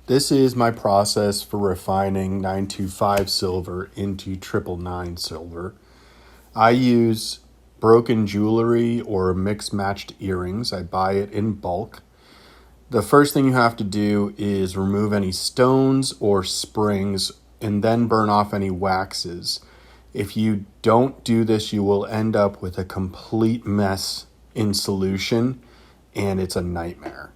This is my process for refining 925 silver into 999 silver. I use broken jewelry or mixed matched earrings. I buy it in bulk. The first thing you have to do is remove any stones or springs and then burn off any waxes. If you don't do this, you will end up with a complete mess in solution, and it's a nightmare.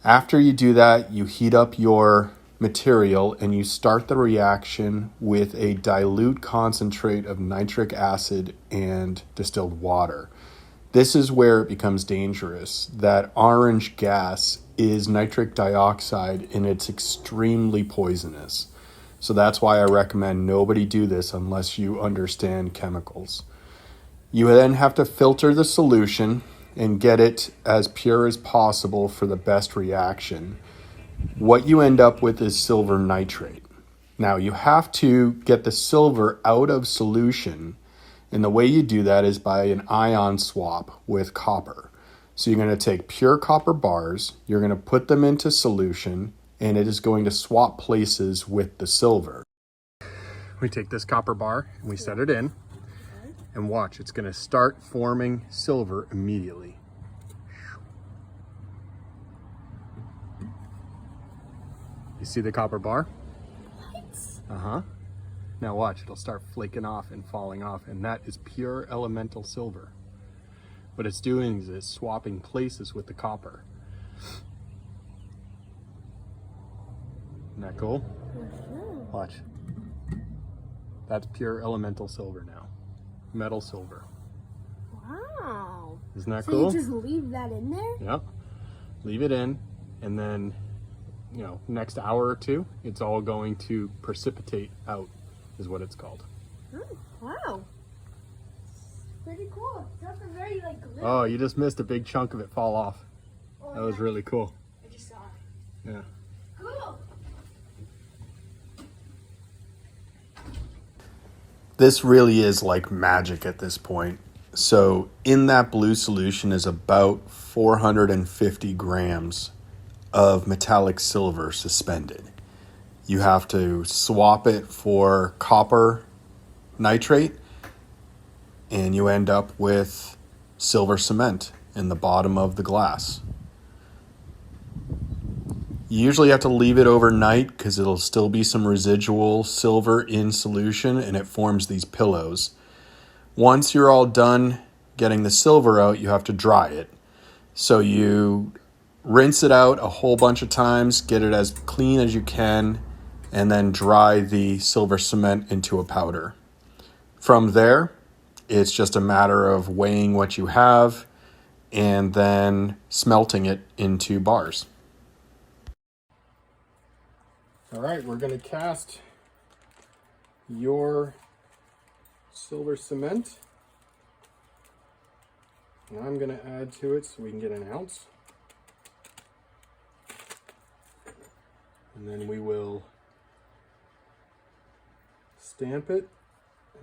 After you do that, you heat up your material and you start the reaction with a dilute concentrate of nitric acid and distilled water. This is where it becomes dangerous. That orange gas is nitric dioxide and it's extremely poisonous. So that's why I recommend nobody do this unless you understand chemicals. You then have to filter the solution and get it as pure as possible for the best reaction. What you end up with is silver nitrate. Now you have to get the silver out of solution, and the way you do that is by an ion swap with copper. So you're going to take pure copper bars, you're going to put them into solution, and it is going to swap places with the silver. We take this copper bar and we set it in, and watch, it's going to start forming silver immediately. You see the copper bar? What? Now watch, it'll start flaking off and falling off, and that is pure elemental silver. What it's doing is it's swapping places with the copper. Isn't that cool? Watch. That's pure elemental silver now. Metal silver. Wow. Isn't that So cool? you just leave that in there? Yep. Leave it in, and then, next hour or two, it's all going to precipitate out, is what it's called. Oh, wow. Pretty cool. That's a very glitter. Oh, you just missed a big chunk of it fall off. Oh, That was really cool. I just saw it. Yeah. Cool. This really is like magic at this point. So in that blue solution is about 450 grams of metallic silver suspended. You have to swap it for copper nitrate, and you end up with silver cement in the bottom of the glass. You usually have to leave it overnight because it'll still be some residual silver in solution, and it forms these pillows. Once you're all done getting the silver out, you have to dry it. So you rinse it out a whole bunch of times, get it as clean as you can, and then dry the silver cement into a powder. From there, it's just a matter of weighing what you have and then smelting it into bars. All right, we're going to cast your silver cement. And I'm going to add to it so we can get an ounce. And then we will stamp it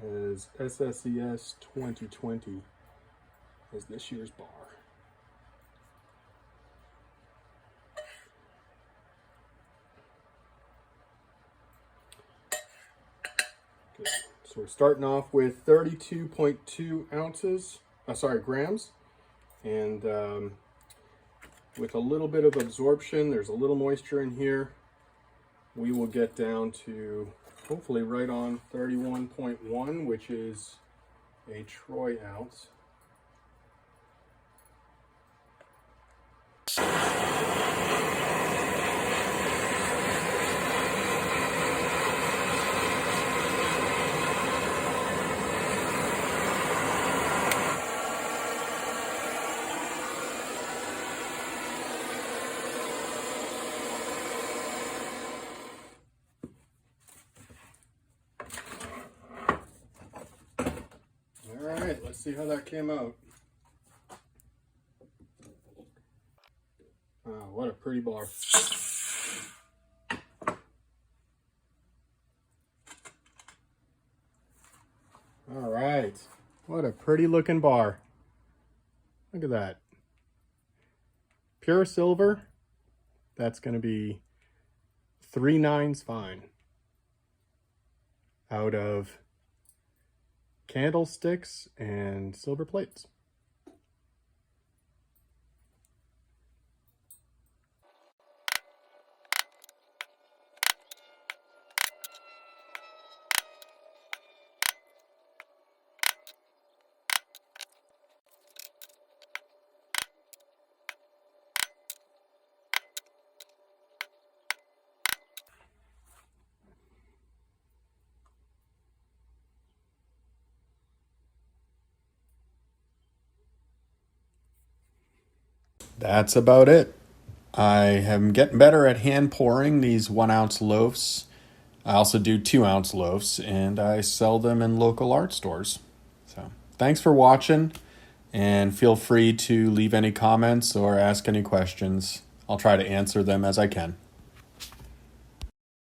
as SSES 2020 as this year's bar. Good. So we're starting off with 32.2 grams, and with a little bit of absorption, there's a little moisture in here, we will get down to hopefully right on 31.1, which is a troy ounce. Alright, let's see how that came out. Wow, what a pretty bar. Alright, what a pretty looking bar. Look at that. Pure silver. That's going to be 3 9's fine. Out of candlesticks and silver plates. That's about it. I am getting better at hand pouring these 1 ounce loaves. I also do 2 ounce loaves, and I sell them in local art stores. So thanks for watching, and feel free to leave any comments or ask any questions. I'll try to answer them as I can.